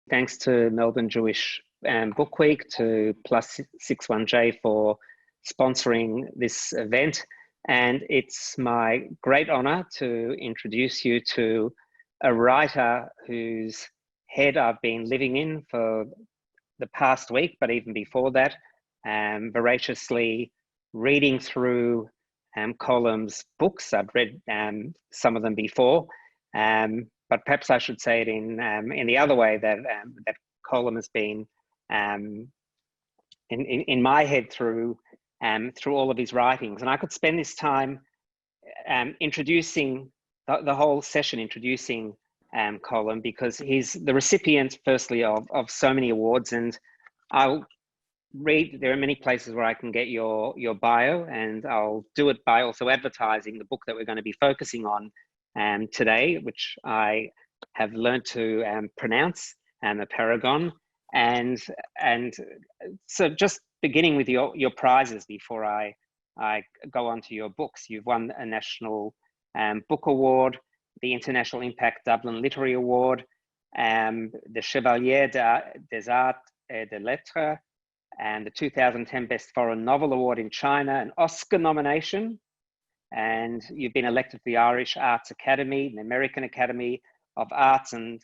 Thanks to Melbourne Jewish Book Week, to Plus 61J for sponsoring this event. And it's my great honor to introduce you to a writer whose head I've been living in for the past week, but even before that, voraciously reading through Colum's books. I've read some of them before, but perhaps I should say it in the other way, that that Colum has been in my head through all of his writings. And I could spend this time introducing the whole session, introducing Colum, because he's the recipient, firstly, of so many awards. And I'll read, there are many places where I can get your bio, and I'll do it by also advertising the book that we're going to be focusing on today, which I have learned to pronounce, Apeirogon. And so just beginning with your prizes before I go on to your books. You've won a National Book Award, the International Impact Dublin Literary Award, the Chevalier des Arts et des Lettres, and the 2010 Best Foreign Novel Award in China, an Oscar nomination. And you've been elected to the Irish Arts Academy, the American Academy of Arts and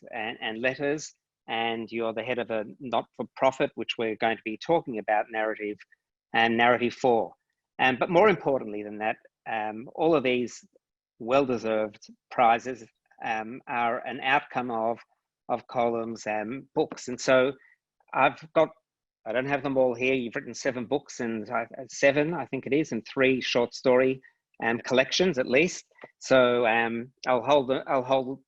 Letters, and you're the head of a not-for-profit, which we're going to be talking about, Narrative 4. But more importantly than that, all of these well-deserved prizes are an outcome of Colum's books. And so I don't have them all here. You've written 7 books, and 7, I think it is, and 3 short story collections at least. So I'll hold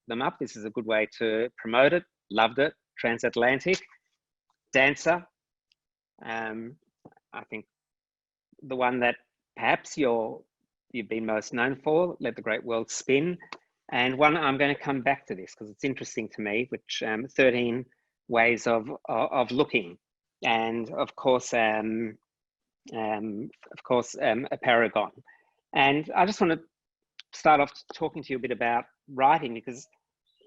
them up. This is a good way to promote it. Loved it. Transatlantic, Dancer. I think the one that perhaps you've been most known for, Let the Great World Spin, and one I'm going to come back to this because it's interesting to me, which 13 Ways of Looking, and of course Apeirogon. And I just want to start off talking to you a bit about writing, because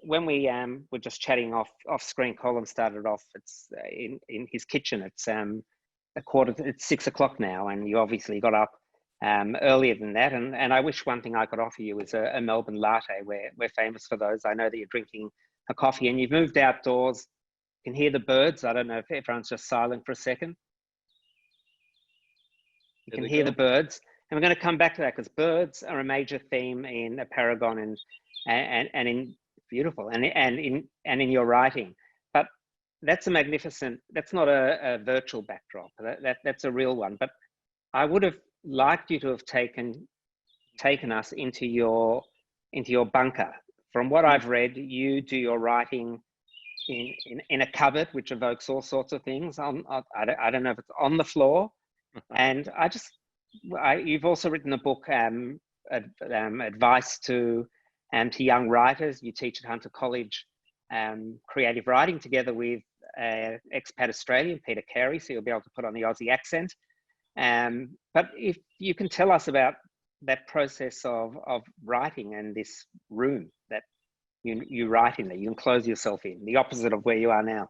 when we were just chatting off screen, Colum started off, it's in his kitchen. It's it's 6 o'clock now, and you obviously got up earlier than that. And I wish one thing I could offer you is a Melbourne latte. We're famous for those. I know that you're drinking a coffee, and you've moved outdoors. You can hear the birds. I don't know if everyone's just silent for a second. You can hear the birds. And we're going to come back to that, because birds are a major theme in Apeirogon and in beautiful and in your writing. But that's a magnificent, that's not a virtual backdrop. That's a real one. But I would have liked you to have taken us into your bunker. From what I've read, you do your writing in a cupboard, which evokes all sorts of things. I don't know if it's on the floor. And you've also written a book, advice to young writers. You teach at Hunter College creative writing together with expat Australian Peter Carey, so you'll be able to put on the Aussie accent. But if you can tell us about that process of writing and this room that you write in, that you enclose yourself in, the opposite of where you are now.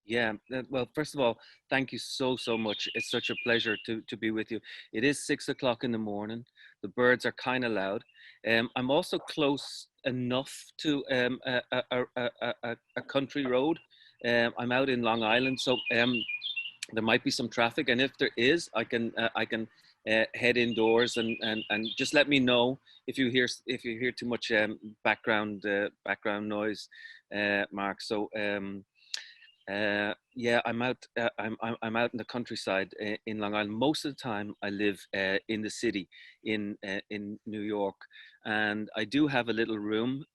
Yeah, well, first of all, thank you so much. It's such a pleasure to be with you. It is 6 o'clock in the morning. The birds are kind of loud. I'm also close enough to a country road. I'm out in Long Island, so there might be some traffic, and if there is, I can head indoors and just let me know if you hear too much background noise, Mark. So. Yeah, I'm out in the countryside in Long Island. Most of the time I live in the city in New York, and I do have a little room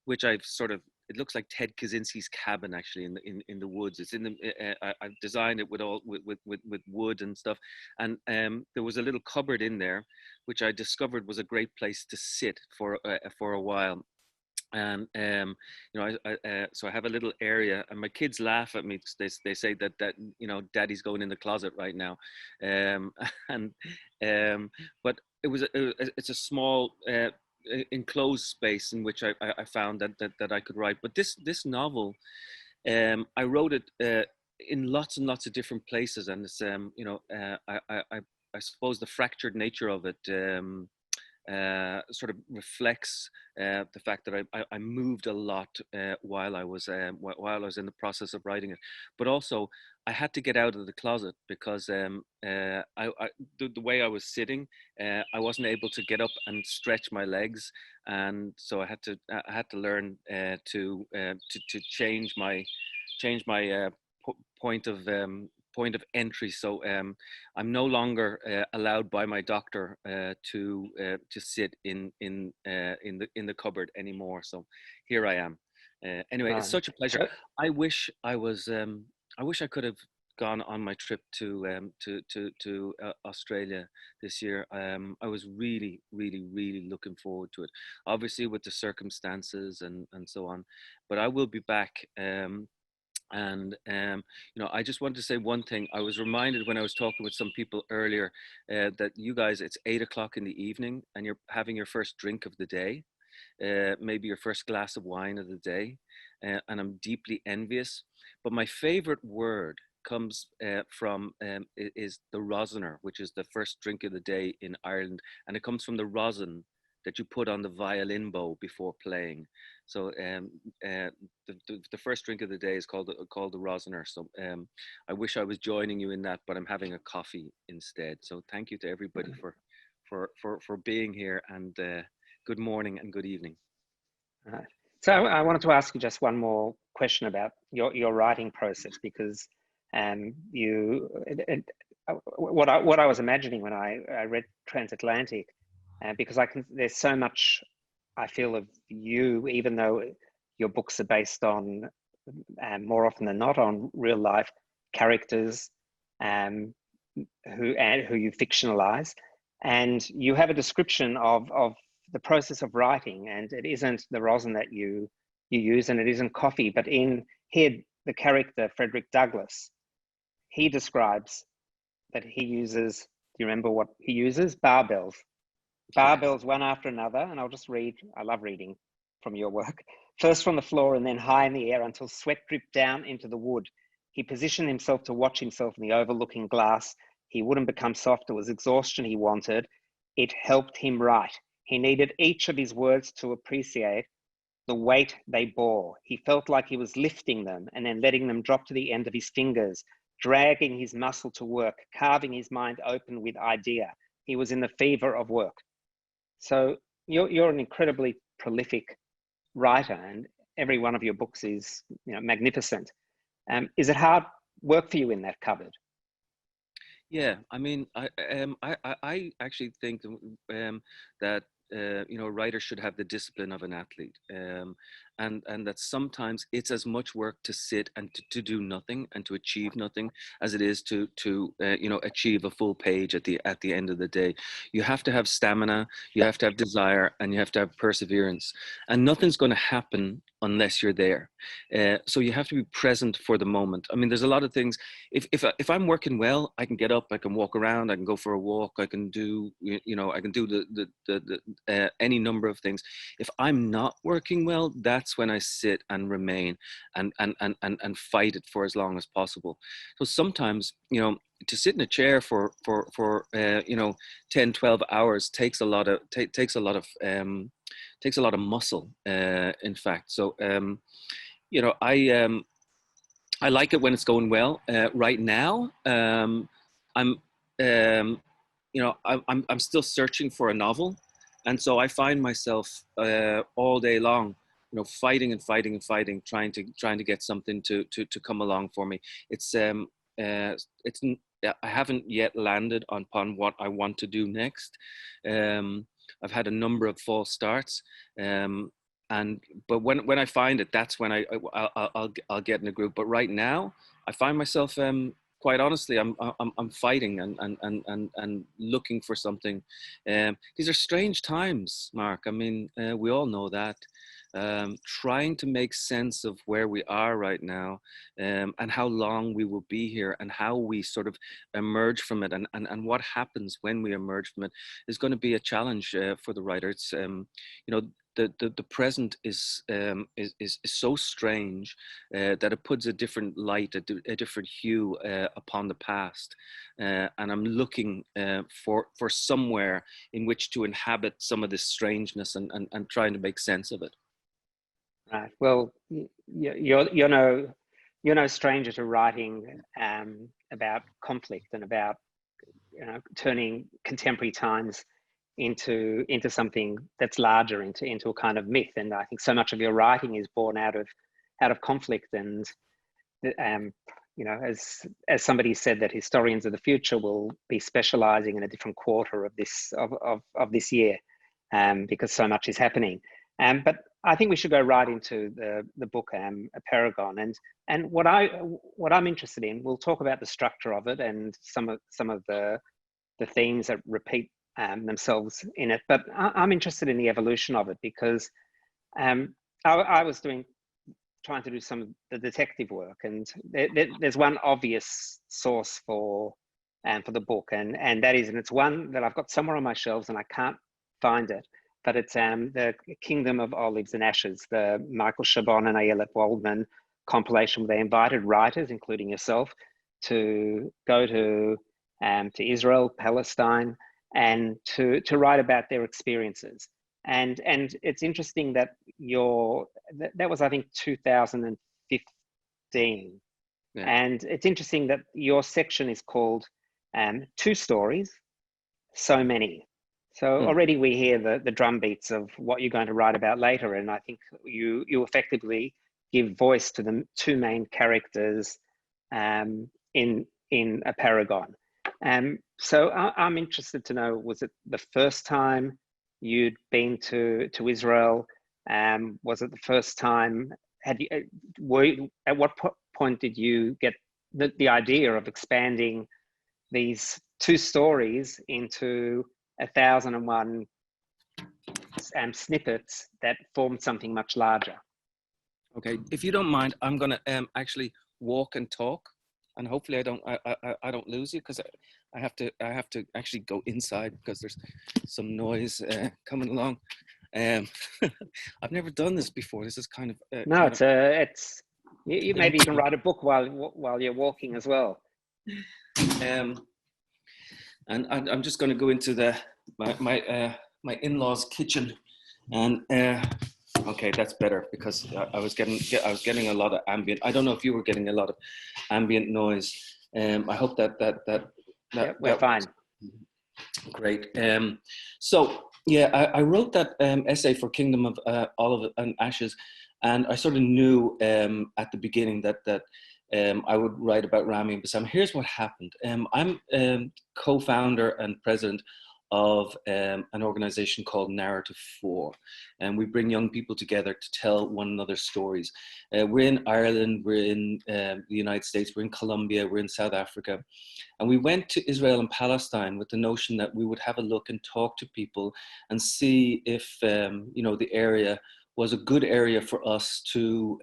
which it looks like Ted Kaczynski's cabin, actually, in the woods. It's in the I've designed it with wood and stuff, and there was a little cupboard in there which I discovered was a great place to sit for a while. And so I have a little area, and my kids laugh at me because they say that Daddy's going in the closet right now, but it's a small enclosed space in which I found that I could write. But this novel I wrote it in lots and lots of different places, and it's I suppose the fractured nature of it sort of reflects the fact that I moved a lot while I was in the process of writing it, but also I had to get out of the closet because the way I was sitting, I wasn't able to get up and stretch my legs, and so I had to learn to change my point of entry. So I'm no longer allowed by my doctor to sit in the cupboard anymore. So here I am. Anyway, it's Right. such a pleasure. So, I wish I was. I wish I could have gone on my trip to Australia this year. I was really, really, really looking forward to it. Obviously, with the circumstances and so on, but I will be back. And I just wanted to say one thing. I was reminded when I was talking with some people earlier that you guys, it's 8 o'clock in the evening and you're having your first drink of the day, maybe your first glass of wine of the day, and I'm deeply envious. But my favorite word comes from is the rosiner, which is the first drink of the day in Ireland, and it comes from the rosin that you put on the violin bow before playing. So the first drink of the day is called the rosiner. So I wish I was joining you in that, but I'm having a coffee instead. So thank you to everybody for being here, and good morning and good evening. right. So I wanted to ask you just one more question about your writing process, because what I was imagining when I read Transatlantic, because there's so much I feel of you, even though your books are based on more often than not on real life characters who you fictionalize, and you have a description of the process of writing, and it isn't the rosin that you use, and it isn't coffee, but in here the character Frederick Douglass, he describes that he uses, do you remember what he uses? Barbells. Yeah. Barbells one after another, and I'll just read, I love reading from your work. First from the floor and then high in the air until sweat dripped down into the wood. He positioned himself to watch himself in the overlooking glass. He wouldn't become soft. It was exhaustion he wanted. It helped him write. He needed each of his words to appreciate the weight they bore. He felt like he was lifting them and then letting them drop to the end of his fingers, dragging his muscle to work, carving his mind open with idea. He was in the fever of work. So you're an incredibly prolific writer, and every one of your books is magnificent. Is it hard work for you in that cupboard? Yeah, I mean, I actually think that writers should have the discipline of an athlete, and that sometimes it's as much work to sit and to do nothing and to achieve nothing as it is to achieve a full page at the end of the day. You have to have stamina, you have to have desire, and you have to have perseverance, and nothing's going to happen unless you're there. So you have to be present for the moment. I mean, there's a lot of things. If I'm working well, I can get up, I can walk around, I can go for a walk, I can do I can do the any number of things. If I'm not working well, that's when I sit and remain and fight it for as long as possible. So sometimes to sit in a chair for 10, 12 hours takes a lot of takes a lot of muscle, in fact. So I like it when it's going well. Right now, I'm I'm still searching for a novel, and so I find myself all day long, fighting and fighting and fighting, trying to get something to come along for me. It's I haven't yet landed upon what I want to do next. I've had a number of false starts, but when I find it, that's when I'll get in a group. But right now, I find myself quite honestly, I'm fighting and looking for something. These are strange times, Mark. I mean, we all know that. Trying to make sense of where we are right now, and how long we will be here, and how we sort of emerge from it, and what happens when we emerge from it is going to be a challenge for the writer. It's the present is so strange that it puts a different light, a different hue upon the past, and I'm looking for somewhere in which to inhabit some of this strangeness and trying to make sense of it. Right. Well, you're no stranger to writing about conflict and about turning contemporary times into something that's larger, into a kind of myth. And I think so much of your writing is born out of conflict. And as somebody said, that historians of the future will be specializing in a different quarter of this year, because so much is happening. But I think we should go right into the book, Apeirogon, and what I'm interested in. We'll talk about the structure of it and some of the themes that repeat themselves in it. But I'm interested in the evolution of it, because I was trying to do some of the detective work, and there's one obvious source for the book, and that is, and it's one that I've got somewhere on my shelves and I can't find it. But it's the Kingdom of Olives and Ashes, the Michael Chabon and Ayelet Waldman compilation, where they invited writers, including yourself, to go to Israel, Palestine, and to write about their experiences. And it's interesting that that was, I think, 2015. Yeah. And it's interesting that your section is called Two Stories, So Many. So already we hear the drum beats of what you're going to write about later, and I think you effectively give voice to the two main characters in Apeirogon. So I'm interested to know, was it the first time you'd been to Israel? Was it the first time? At what point did you get the idea of expanding these two stories into 1,001 snippets that formed something much larger? Okay, if you don't mind, I'm going to actually walk and talk, and hopefully I don't lose you, because I have to actually go inside because there's some noise coming along. I've never done this before. This is kind of no. Maybe you can write a book while you're walking as well. And I'm just going to go into my in-laws' kitchen, and okay, that's better, because I was getting a lot of ambient. I don't know if you were getting a lot of ambient noise. I hope that we're fine. Great. So yeah, I wrote that essay for Kingdom of Olive and Ashes, and I sort of knew at the beginning that I would write about Rami and Bassam. Here's what happened. I'm co-founder and president of an organization called Narrative 4, and we bring young people together to tell one another stories. We're in Ireland, we're in the United States, we're in Colombia, we're in South Africa, and we went to Israel and Palestine with the notion that we would have a look and talk to people and see if the area was a good area for us to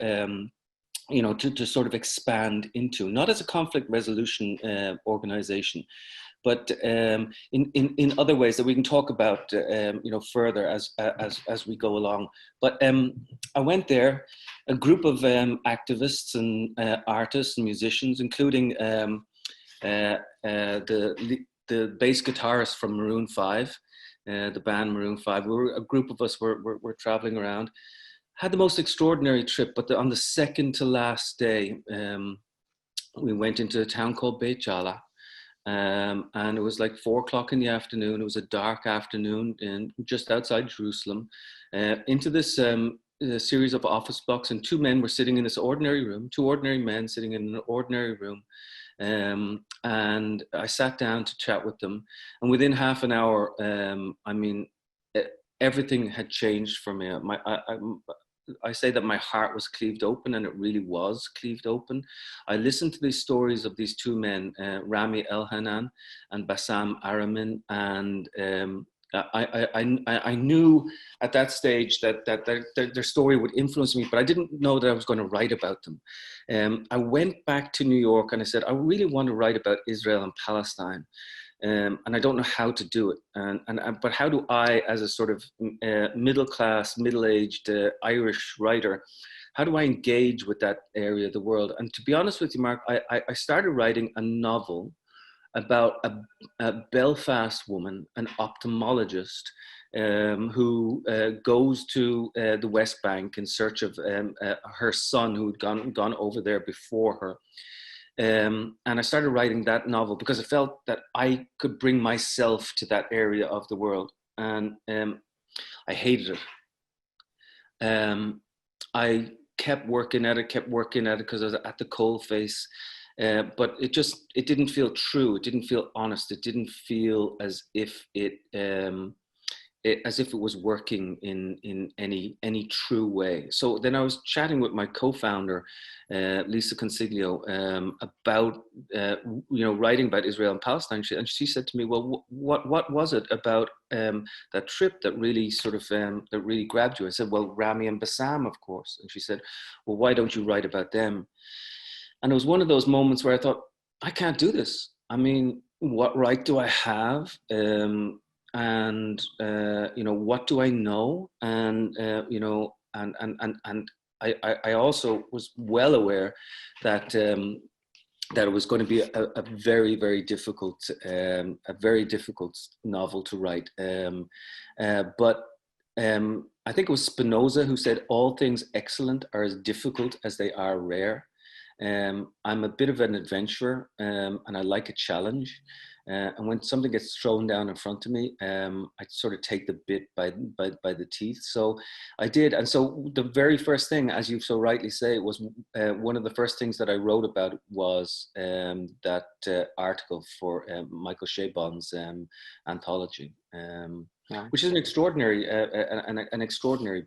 to sort of expand into, not as a conflict resolution organization, but in other ways that we can talk about further as we go along. But I went there, a group of activists and artists and musicians, including the bass guitarist from Maroon 5, the band Maroon 5. A group of us were traveling around. Had the most extraordinary trip, but on the second to last day, we went into a town called Beit Jala, and it was like 4:00 in the afternoon. It was a dark afternoon, and just outside Jerusalem, into this series of office blocks, and two men were sitting in this ordinary room, two ordinary men sitting in an ordinary room. And I sat down to chat with them, and within half an hour, everything had changed for me. I say that my heart was cleaved open, and it really was cleaved open. I listened to these stories of these two men, Rami Elhanan and Bassam Aramin, and I knew at that stage that their story would influence me, but I didn't know that I was going to write about them. I went back to New York and I said, I really want to write about Israel and Palestine. and I don't know how to do it. But how do I, as a sort of middle-class, middle-aged Irish writer, how do I engage with that area of the world? And to be honest with you, Mark, I started writing a novel about a Belfast woman, an ophthalmologist, who goes to the West Bank in search of her son, who had gone over there before her. And I started writing that novel because I felt that I could bring myself to that area of the world. And I hated it. I kept working at it because I was at the coalface. But it didn't feel true. It didn't feel honest. It didn't feel as if it was working in any true way. So then I was chatting with my co-founder, Lisa Consiglio, about writing about Israel and Palestine. And she said to me, "Well, what was it about that trip that really that really grabbed you?" I said, "Well, Rami and Bassam, of course." And she said, "Well, why don't you write about them?" And it was one of those moments where I thought, I can't do this. I mean, what right do I have? What do I know? And I also was well aware that that it was going to be a very, very difficult novel to write. But I think it was Spinoza who said, "All things excellent are as difficult as they are rare." I'm a bit of an adventurer, and I like a challenge. And when something gets thrown down in front of me, I sort of take the bit by the teeth. So I did. And so the very first thing, as you so rightly say, was one of the first things that I wrote about was that article for Michael Chabon's anthology. Which is an extraordinary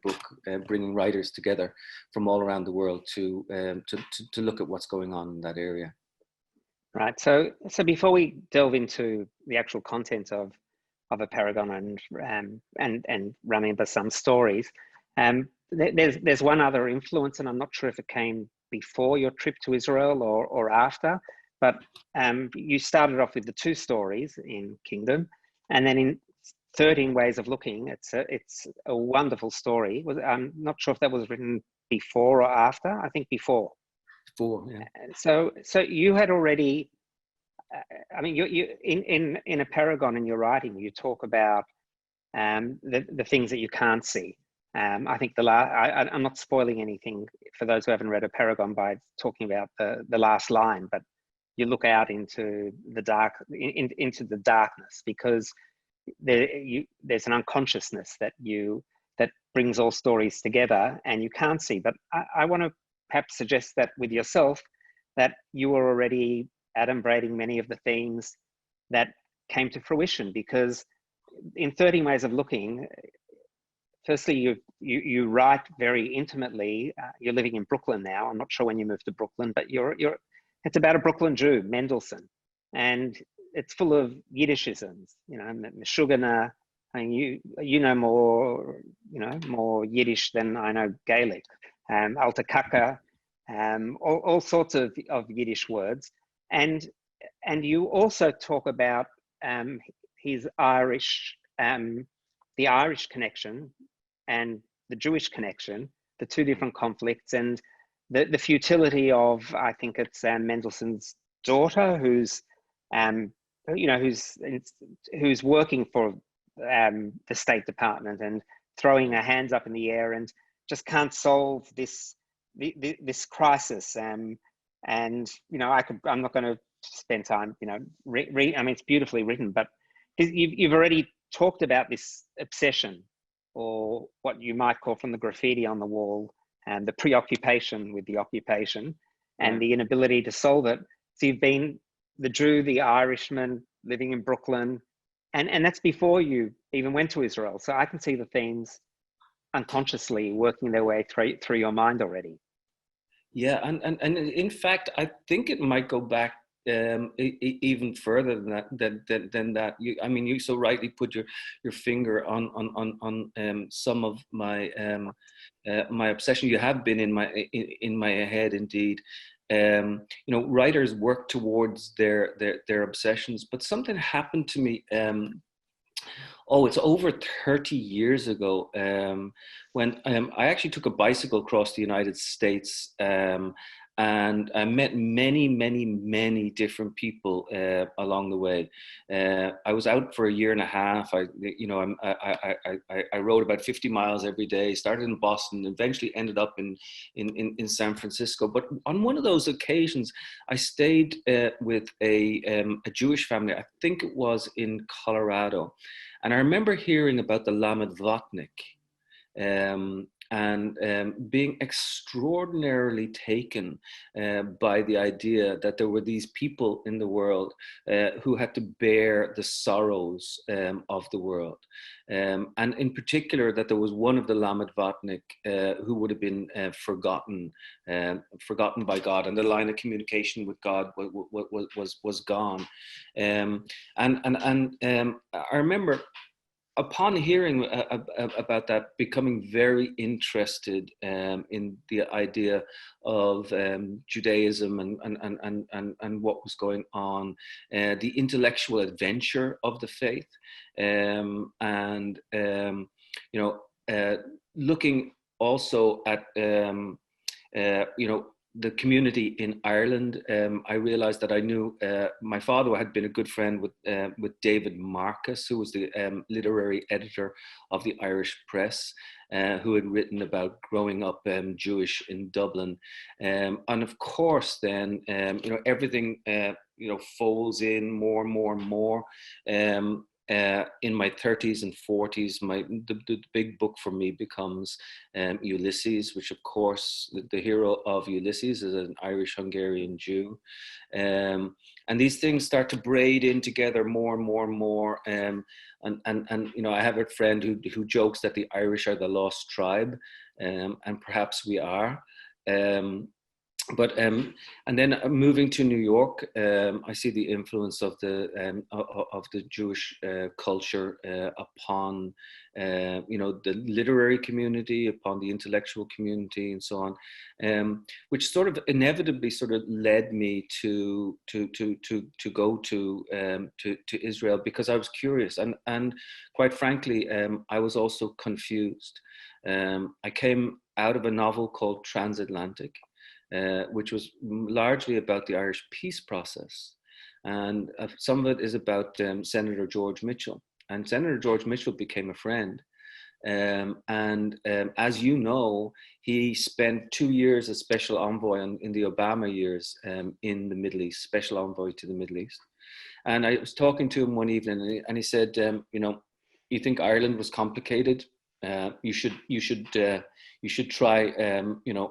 book, bringing writers together from all around the world to look at what's going on in that area. Right. So before we delve into the actual content of Apeirogon and Rami and Bassam's stories, there's one other influence, and I'm not sure if it came before your trip to Israel or after, but you started off with the 2 stories in Kingdom, and then in 13 Ways of Looking, it's a wonderful story. I'm not sure if that was written before or after. I think before. Before, yeah. So you had already. I mean, you in Apeirogon in your writing, you talk about the things that you can't see. I think I'm not spoiling anything for those who haven't read Apeirogon by talking about the last line, but you look out into the into the darkness, because there's an unconsciousness that brings all stories together, and you can't see. But I want to perhaps suggest that with yourself, that you were already adumbrating many of the themes that came to fruition, because in 13 Ways of Looking, firstly, you write very intimately. You're living in Brooklyn now. I'm not sure when you moved to Brooklyn, but it's about a Brooklyn Jew, Mendelssohn, and it's full of Yiddishisms. Meshugana. I mean, you know more Yiddish than I know Gaelic. Alta Kaka, all sorts of Yiddish words, and you also talk about his Irish, the Irish connection and the Jewish connection, the 2 different conflicts, and the futility of, I think it's Mendelssohn's daughter, who's working for the State Department and throwing her hands up in the air and just can't solve this crisis. I'm not going to spend time, I mean, it's beautifully written, but you've already talked about this obsession, or what you might call, from the graffiti on the wall, and the preoccupation with the occupation, and the inability to solve it. So you've been the Jew, the Irishman, living in Brooklyn, and that's before you even went to Israel. So I can see the themes unconsciously working their way through your mind already. Yeah, and in fact, I think it might go back even further than that. You so rightly put your finger on some of my my obsession. You have been in my head indeed, writers work towards their obsessions, but something happened to me. It's over 30 years ago, when I actually took a bicycle across the United States, and I met many, many, many different people along the way. I was out for a year and a half. I rode about 50 miles every day. Started in Boston, eventually ended up in San Francisco. But on one of those occasions, I stayed with a Jewish family. I think it was in Colorado. And I remember hearing about the Lamed Vatnik, and being extraordinarily taken by the idea that there were these people in the world who had to bear the sorrows of the world. And in particular, that there was one of the Lamed Vatnik who would have been forgotten by God, and the line of communication with God was gone. I remember, upon hearing about that, becoming very interested in the idea of Judaism and what was going on, the intellectual adventure of the faith, looking also at the community in Ireland. I realized that I knew my father had been a good friend with David Marcus, who was the literary editor of the Irish Press, who had written about growing up Jewish in Dublin. And of course, then, everything, folds in more and more and more. In my 30s and 40s, the big book for me becomes Ulysses, which, of course, the hero of Ulysses is an Irish-Hungarian Jew. And these things start to braid in together more and more and more. And I have a friend who jokes that the Irish are the lost tribe, and perhaps we are. And then moving to New York, I see the influence of the Jewish culture upon the literary community, upon the intellectual community, and so on, which sort of inevitably sort of led me to go to Israel, because I was curious, and quite frankly, I was also confused. I came out of a novel called Transatlantic, which was largely about the Irish peace process. And some of it is about Senator George Mitchell. And Senator George Mitchell became a friend. As you know, he spent 2 years as special envoy in the Obama years in the Middle East, special envoy to the Middle East. And I was talking to him one evening, and he said, you think Ireland was complicated? You should try,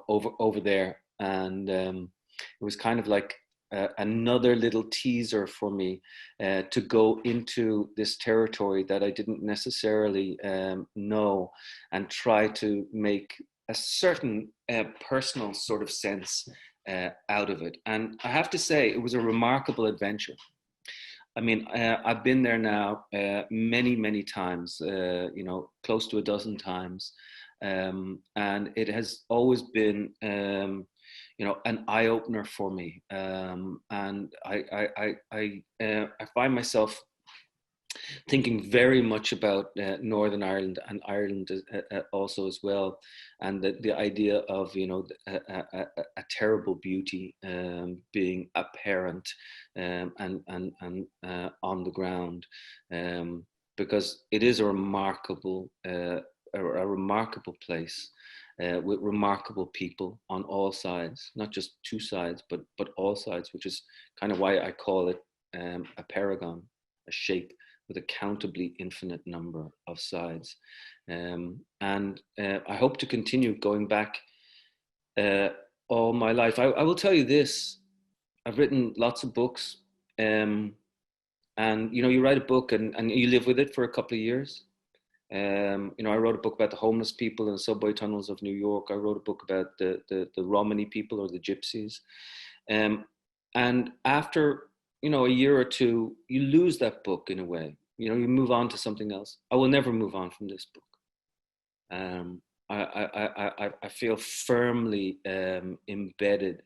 over there. And it was kind of like another little teaser for me to go into this territory that I didn't necessarily know, and try to make a certain personal sort of sense out of it. And I have to say, it was a remarkable adventure. I mean, I've been there now many, many times, close to a dozen times. And it has always been, an eye opener for me. And I find myself thinking very much about Northern Ireland, and Ireland also as well, and the idea of a terrible beauty being apparent and on the ground, because it is a remarkable place. With remarkable people on all sides, not just two sides, but all sides, which is kind of why I call it Apeirogon, a shape with a countably infinite number of sides. And I hope to continue going back all my life. I will tell you this, I've written lots of books, and you write a book and you live with it for a couple of years. I wrote a book about the homeless people in the subway tunnels of New York. I wrote a book about the Romani people, or the Gypsies. And after, a year or two, you lose that book in a way. You move on to something else. I will never move on from this book. I feel firmly embedded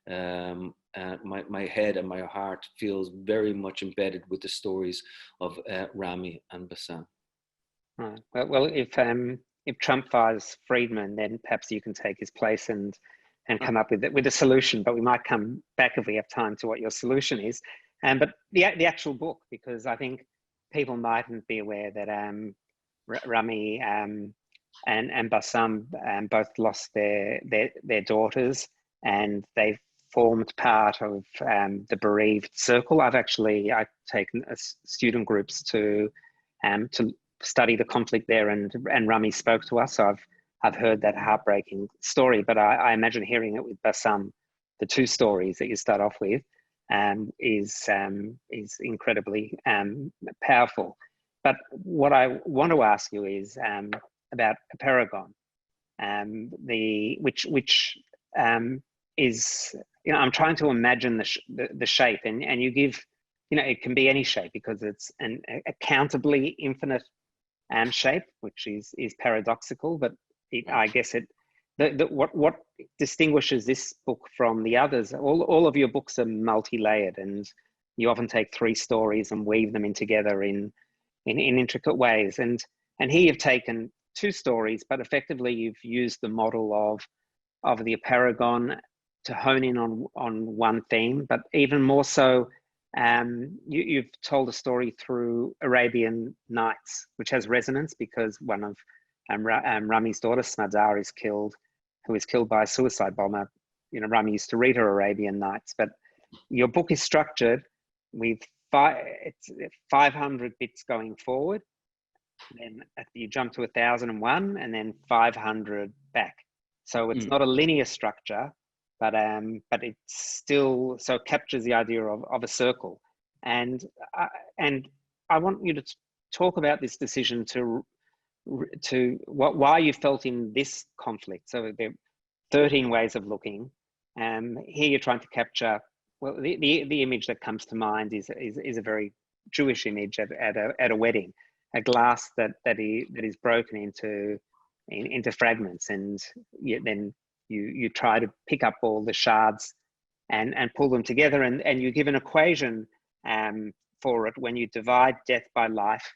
my head and my heart feels very much embedded with the stories of Rami and Bassam. Right. Well, if Trump fires Friedman, then perhaps you can take his place and come up with a solution. But we might come back if we have time to what your solution is. But the actual book, because I think people mightn't be aware that Rami and Bassam both lost their daughters, and they formed part of the bereaved circle. I've taken student groups to study the conflict there, and Rami spoke to us. So I've heard that heartbreaking story, but I imagine hearing it with Bassam, the two stories that you start off with, is incredibly powerful. But what I want to ask you is about Apeirogon, which is, I'm trying to imagine the shape, and you give, it can be any shape because it's an accountably infinite shape, which is paradoxical, but I guess what distinguishes this book from the others, all of your books are multi-layered, and you often take three stories and weave them in together in intricate ways. And here you've taken two stories, but effectively you've used the model of the Apeirogon to hone in on one theme, but even more so, you've told a story through Arabian Nights, which has resonance because one of Rami's daughter, Smadar, who is killed by a suicide bomber. Rami used to read her Arabian Nights, but your book is structured with 500 bits going forward, then you jump to 1001, and then 500 back. So it's not a linear structure, but it still captures the idea of a circle. And I want you to talk about this decision to why you felt in this conflict. So there are 13 ways of looking. Here you're trying to capture, well, the image that comes to mind is a very Jewish image at a wedding, a glass that is broken into fragments, and then you try to pick up all the shards and pull them together, and you give an equation for it. When you divide death by life,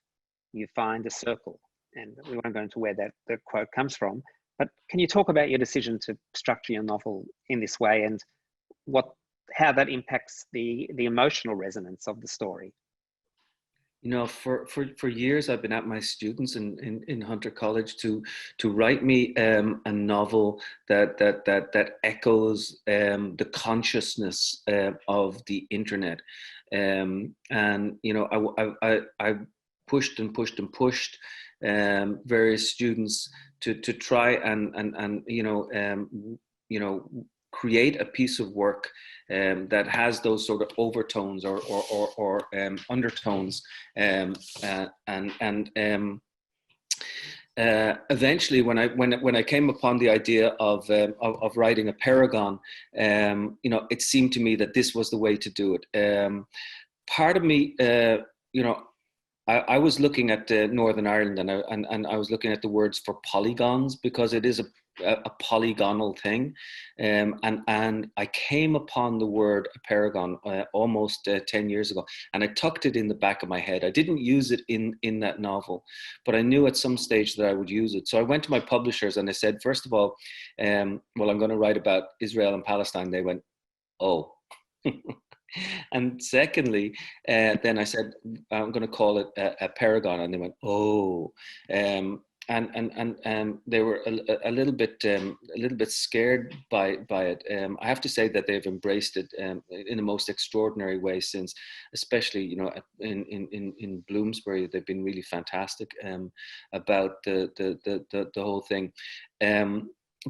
you find a circle. And we won't go into where the quote comes from, but can you talk about your decision to structure your novel in this way, and how that impacts the emotional resonance of the story? For years I've been at my students in Hunter College to write me a novel that echoes the consciousness of the internet, and I pushed and pushed and pushed various students to try and create a piece of work that has those sort of overtones or undertones, eventually when I came upon the idea of writing Apeirogon, it seemed to me that this was the way to do it. Part of me, I was looking at Northern Ireland, and I was looking at the words for polygons, because it is a polygonal thing, and I came upon the word Apeirogon almost 10 years ago, and I tucked it in the back of my head. I didn't use it in that novel, but I knew at some stage that I would use it. So I went to my publishers and I said, first of all, I'm going to write about Israel and Palestine. They went, oh. And secondly, then I said, I'm going to call it Apeirogon, and they went, oh. And they were a little bit scared by it. I have to say that they've embraced it in the most extraordinary way since, especially in Bloomsbury. They've been really fantastic about the whole thing.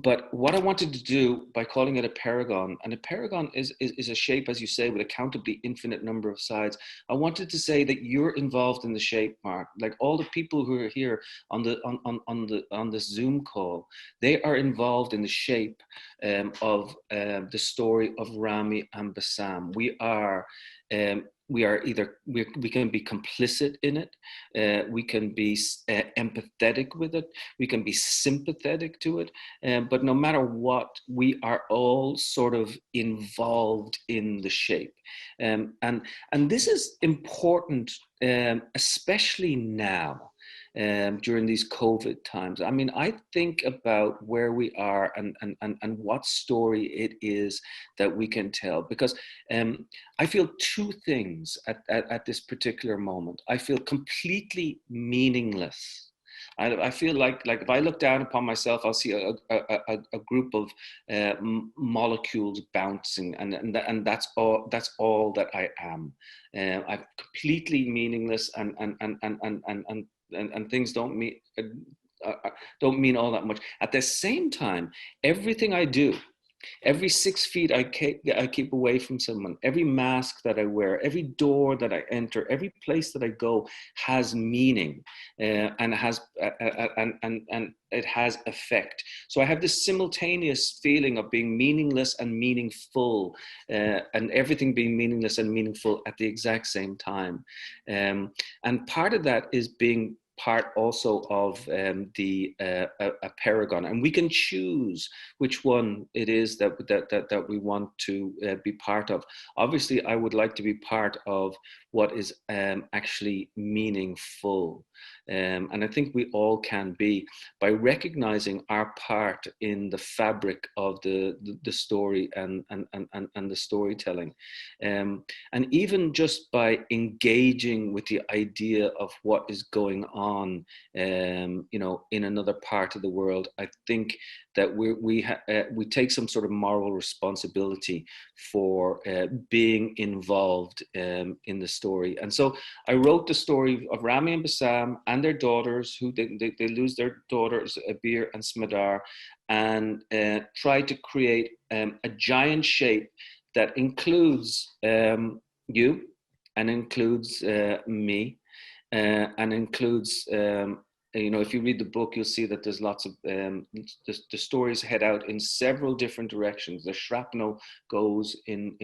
But what I wanted to do by calling it Apeirogon, and Apeirogon is a shape, as you say, with a countably infinite number of sides. I wanted to say that you're involved in the shape, Mark. Like all the people who are here on this Zoom call, they are involved in the shape of the story of Rami and Bassam. We are we are either we can be complicit in it, we can be empathetic with it, we can be sympathetic to it, but no matter what, we are all sort of involved in the shape, and this is important, especially now. During these COVID times. I mean, I think about where we are and what story it is that we can tell, because I feel two things at this particular moment. I feel completely meaningless. I feel like if I look down upon myself, I'll see a group of molecules bouncing, and that's all that I am. I'm completely meaningless, and things don't mean all that much. At the same time, everything I do, every 6 feet I keep away from someone, every mask that I wear, every door that I enter, every place that I go has meaning, and it has effect. So I have this simultaneous feeling of being meaningless and meaningful, and everything being meaningless and meaningful at the exact same time. And part of that is being part also of the Apeirogon, and we can choose which one it is that we want to be part of. Obviously, I would like to be part of what is actually meaningful, and I think we all can be, by recognizing our part in the fabric of the story and the storytelling, and even just by engaging with the idea of what is going on, in another part of the world. I think that we take some sort of moral responsibility for being involved in the story. And so I wrote the story of Rami and Bassam and their daughters, who they lose their daughters, Abir and Smadar, and try to create a giant shape that includes you, and includes me, and includes, if you read the book, you'll see that there's lots of, the stories head out in several different directions. The shrapnel goes in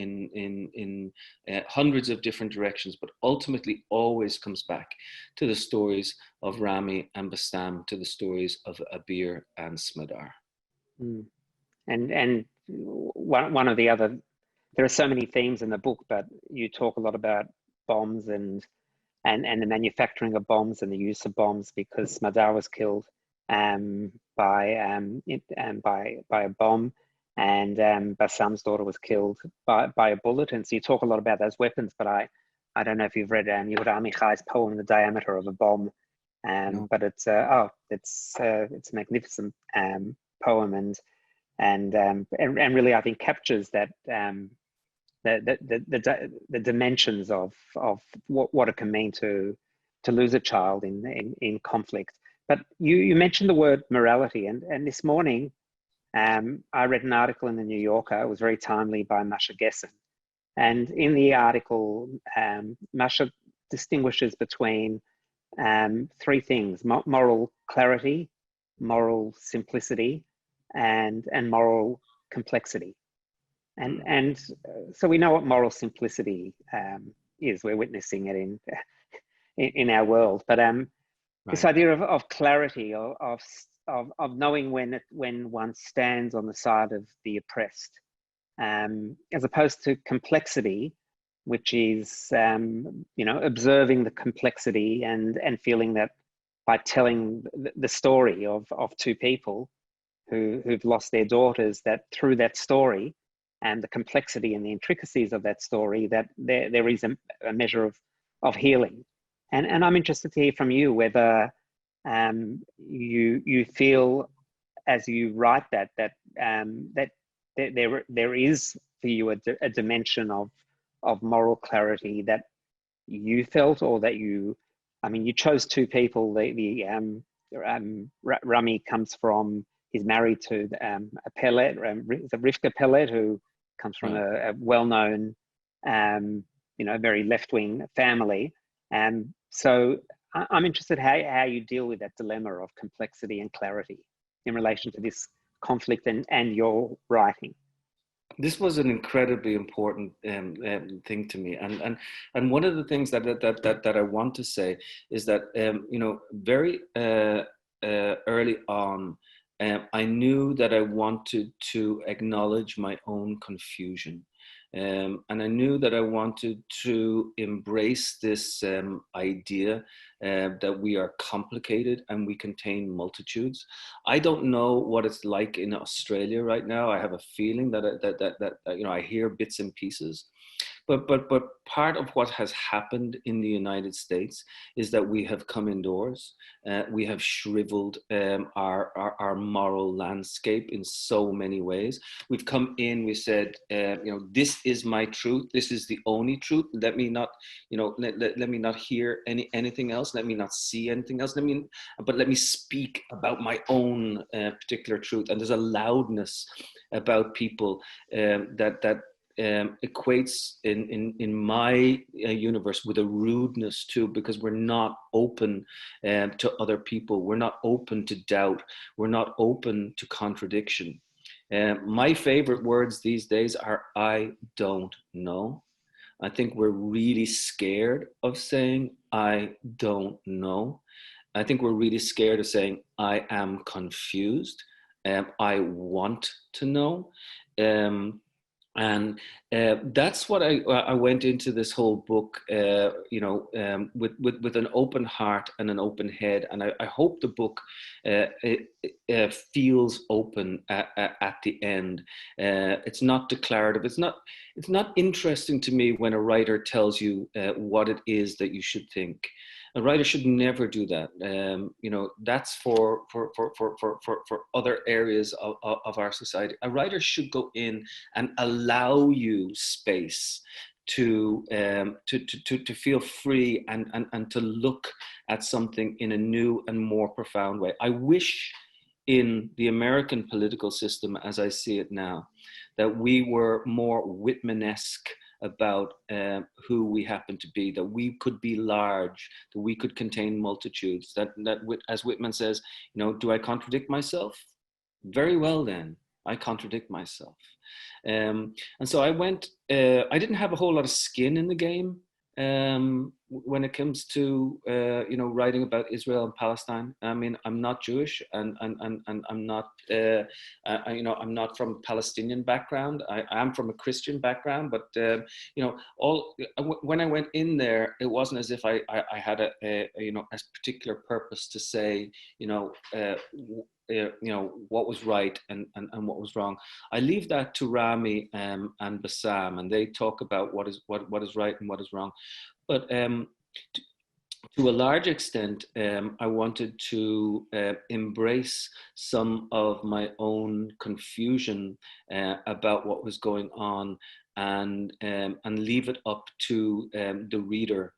hundreds of different directions, but ultimately always comes back to the stories of Rami and Bassam, to the stories of Abir and Smadar. Mm. And one of the other, there are so many themes in the book, but you talk a lot about bombs and the manufacturing of bombs and the use of bombs, because Smadar was killed by a bomb, and Bassam's daughter was killed by a bullet. And so you talk a lot about those weapons, but I don't know if you've read Yehuda Amichai's poem, The Diameter of a Bomb, No. but it's a magnificent poem, and really I think captures that. The dimensions of what it can mean to lose a child in conflict. But you mentioned the word morality, and this morning I read an article in the New Yorker. It was very timely, by Masha Gessen, and in the article Masha distinguishes between three things: moral clarity, moral simplicity, and moral complexity. And so we know what moral simplicity is. We're witnessing it in our world. But this idea of clarity, of knowing when one stands on the side of the oppressed, as opposed to complexity, which is observing the complexity and feeling that by telling the story of two people who've lost their daughters, that through that story and the complexity and the intricacies of that story, that there is a measure of healing. And I'm interested to hear from you whether you feel, as you write that there is for you a dimension of moral clarity that you felt, or that you chose two people. Rami comes from, he's married to a Pellet, Rivka Pellet, who comes from a well-known, very left-wing family. So I'm interested how you deal with that dilemma of complexity and clarity in relation to this conflict and your writing. This was an incredibly important thing to me, and one of the things that I want to say is that you know, very early on, I knew that I wanted to acknowledge my own confusion. And I knew that I wanted to embrace this idea that we are complicated and we contain multitudes. I don't know what it's like in Australia right now. I have a feeling that you know, I hear bits and pieces. But part of what has happened in the United States is that we have come indoors. We have shriveled our moral landscape in so many ways. We've come in. We said, you know, this is my truth. This is the only truth. Let me not, you know, let me not hear anything else. Let me not see anything else. But let me speak about my own particular truth. And there's a loudness about people that equates in my universe with a rudeness too, because we're not open to other people. We're not open to doubt. We're not open to contradiction. My favorite words these days are "I don't know." I think we're really scared of saying "I don't know." I think we're really scared of saying "I am confused." I want to know. Um, and that's what I went into this whole book, you know, with an open heart and an open head. And I hope the book feels open at the end. It's not declarative. It's not interesting to me when a writer tells you what it is that you should think. A writer should never do that. You know, that's for other areas of our society. A writer should go in and allow you space to feel free and to look at something in a new and more profound way. I wish in the American political system, as I see it now, that we were more Whitman-esque about who we happen to be, that we could be large, that we could contain multitudes, that as Whitman says, you know, do I contradict myself? Very well then, I contradict myself. And so I didn't have a whole lot of skin in the game when it comes to, you know, writing about Israel and Palestine. I mean, I'm not Jewish and I'm not, you know, I'm not from a Palestinian background. I am from a Christian background, but, you know, when I went in there, it wasn't as if I had you know, a particular purpose to say, you know, what was right and what was wrong. I leave that to Rami and Bassam, and they talk about what is right and what is wrong. But to a large extent, I wanted to embrace some of my own confusion about what was going on, and leave it up to the reader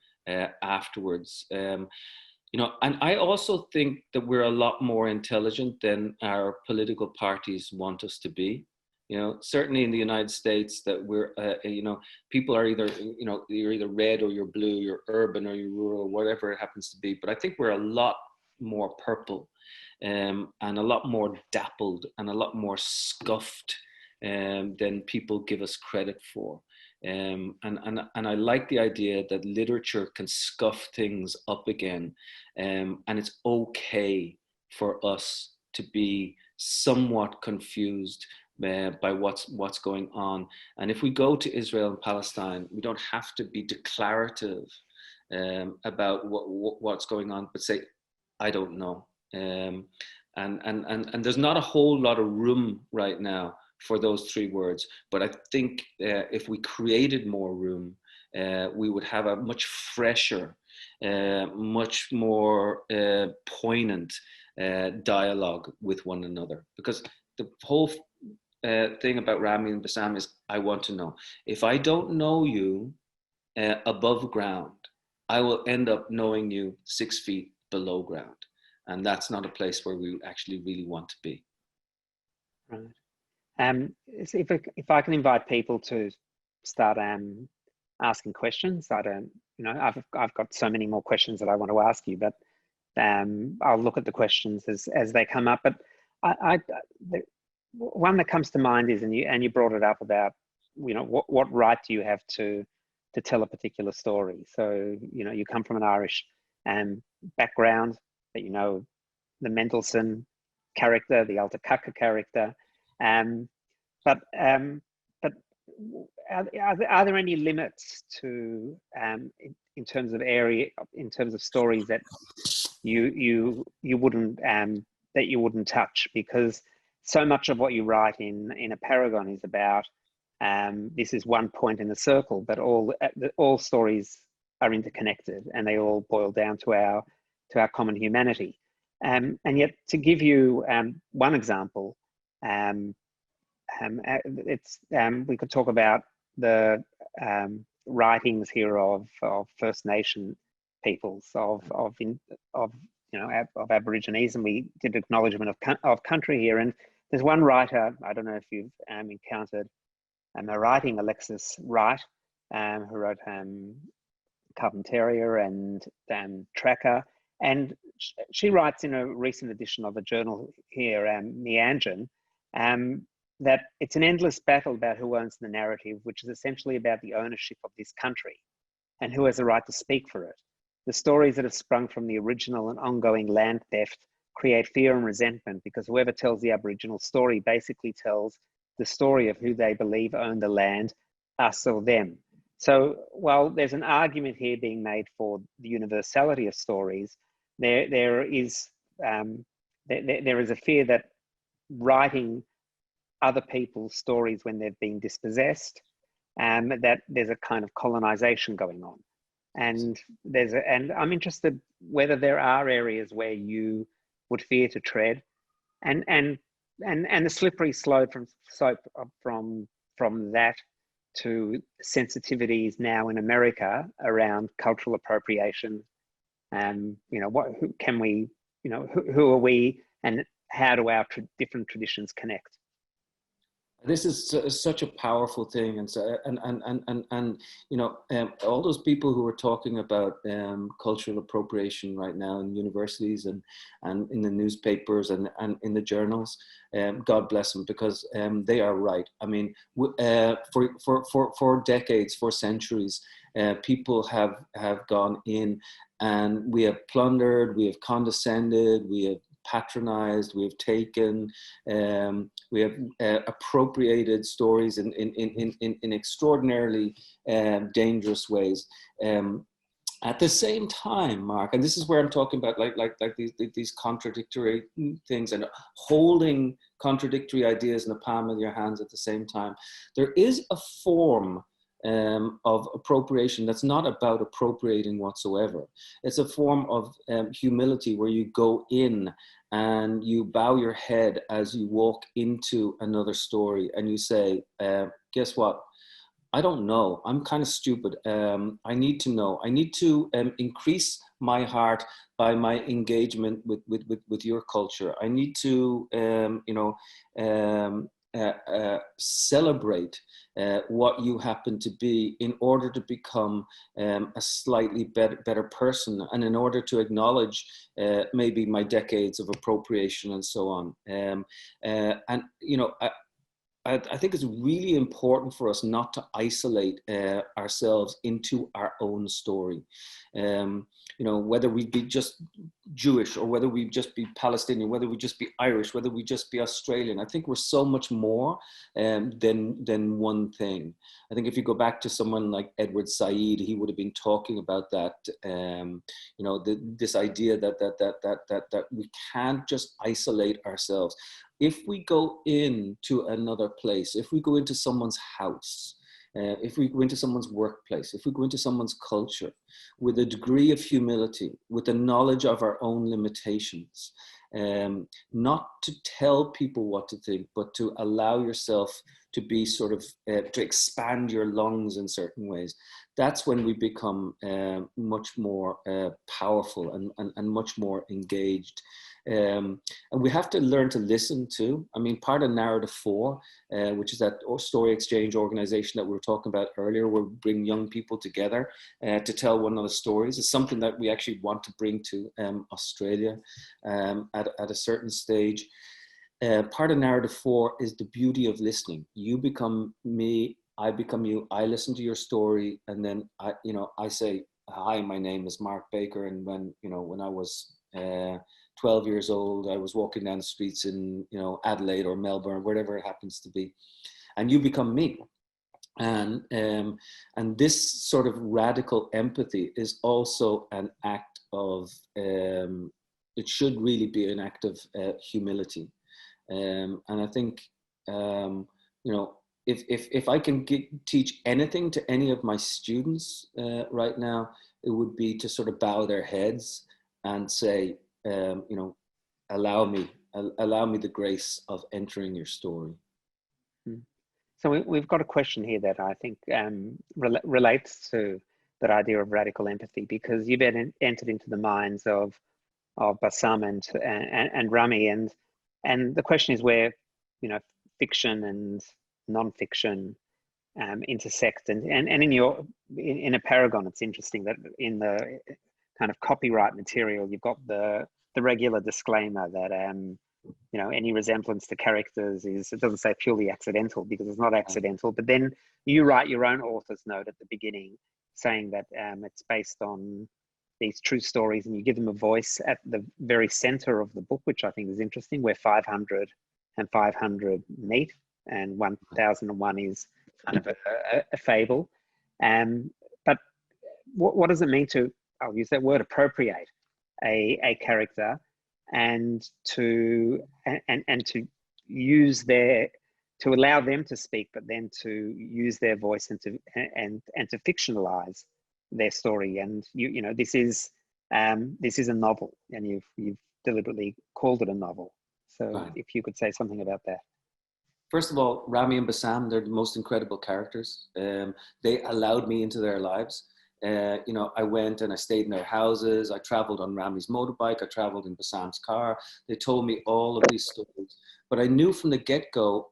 afterwards. You know, and I also think that we're a lot more intelligent than our political parties want us to be. You know, certainly in the United States, that we're, you know, people are either, you know, you're either red or you're blue, you're urban or you're rural, whatever it happens to be. But I think we're a lot more purple, and a lot more dappled and a lot more scuffed than people give us credit for. And I like the idea that literature can scuff things up again, and it's okay for us to be somewhat confused by what's going on. And if we go to Israel and Palestine, we don't have to be declarative about what's going on, but say, I don't know. And there's not a whole lot of room right now for those three words. But I think if we created more room, we would have a much fresher, much more poignant dialogue with one another. Because the whole thing about Rami and Bassam is, I want to know. If I don't know you above ground, I will end up knowing you 6 feet below ground. And that's not a place where we actually really want to be. Right. If I can invite people to start asking questions, I don't, you know, I've got so many more questions that I want to ask you, but I'll look at the questions as they come up. But one that comes to mind is, and you brought it up about, what right do you have to tell a particular story? So, you come from an Irish background, that the Mendelssohn character, the Alta character, but are there any limits to in terms of area, in terms of stories that you wouldn't touch? Because so much of what you write in Apeirogon is about this is one point in the circle, but all stories are interconnected, and they all boil down to our common humanity. And yet, to give you one example, we could talk about the writings here of First Nation peoples, of Aborigines, and we did acknowledgement of country here. And there's one writer, I don't know if you've encountered a writing, Alexis Wright, who wrote Carbon Terrier and Tracker. And she writes in a recent edition of a journal here, Meanjin, that it's an endless battle about who owns the narrative, which is essentially about the ownership of this country and who has the right to speak for it. The stories that have sprung from the original and ongoing land theft create fear and resentment, because whoever tells the Aboriginal story basically tells the story of who they believe owned the land, us or them. So while there's an argument here being made for the universality of stories, there is a fear that writing other people's stories when they've been dispossessed, that there's a kind of colonization going on. And and I'm interested whether there are areas where you would fear to tread, and the slippery slope from that to sensitivities now in America around cultural appropriation. Who can we, who are we, and how do our different traditions connect? This is such a powerful thing, and all those people who are talking about cultural appropriation right now in universities and in the newspapers and in the journals, God bless them, because they are right. I mean, for decades, for centuries, people have gone in, and we have plundered, we have condescended, we have patronized, we have taken, we have appropriated stories in extraordinarily dangerous ways. At the same time, Mark, and this is where I'm talking about like these contradictory things and holding contradictory ideas in the palm of your hands at the same time. There is a form of appropriation that's not about appropriating whatsoever. It's a form of humility, where you go in and you bow your head as you walk into another story, and you say, guess what? I don't know. I'm kind of stupid. I need to know. I need to increase my heart by my engagement with your culture. I need to, celebrate what you happen to be, in order to become a slightly better person, and in order to acknowledge maybe my decades of appropriation and so on. I think it's really important for us not to isolate ourselves into our own story. Whether we be just Jewish, or whether we just be Palestinian, whether we just be Irish, whether we just be Australian. I think we're so much more than one thing. I think if you go back to someone like Edward Said, he would have been talking about that. This idea that we can't just isolate ourselves. If we go into another place, if we go into someone's house, if we go into someone's workplace, if we go into someone's culture with a degree of humility, with the knowledge of our own limitations, not to tell people what to think, but to allow yourself to be sort of, to expand your lungs in certain ways, that's when we become much more powerful and much more engaged. And we have to learn to listen too. I mean, part of Narrative 4, which is that story exchange organization that we were talking about earlier, where we bring young people together to tell one another stories, is something that we actually want to bring to Australia at a certain stage. part of narrative 4 is the beauty of listening. You become me, I become you. I listen to your story, and then I say, "Hi, my name is Mark Baker." And when I was 12 years old, I was walking down the streets in Adelaide or Melbourne, wherever it happens to be, and you become me. And this sort of radical empathy is also an act of. It should really be an act of humility. And I think, if I can teach anything to any of my students right now, it would be to sort of bow their heads and say, allow me the grace of entering your story. So we've got a question here that I think relates to that idea of radical empathy, because you've entered into the minds of Bassam and Rami, and the question is where fiction and non-fiction intersect, and in Apeirogon, it's interesting that in the kind of copyright material you've got the regular disclaimer that any resemblance to characters it doesn't say purely accidental, because it's not accidental, but then you write your own author's note at the beginning saying that it's based on these true stories, and you give them a voice at the very center of the book, which I think is interesting, where 500 and 500 meet, and 1001 is kind of a fable. But what does it mean to, I'll use that word, appropriate a character, and to use to allow them to speak, but then to use their voice and to fictionalize their story? And this is a novel, and you've deliberately called it a novel. So right. If you could say something about that. First of all, Rami and Bassam, they're the most incredible characters. They allowed me into their lives. I went and I stayed in their houses. I traveled on Rami's motorbike. I traveled in Bassam's car. They told me all of these stories. But I knew from the get-go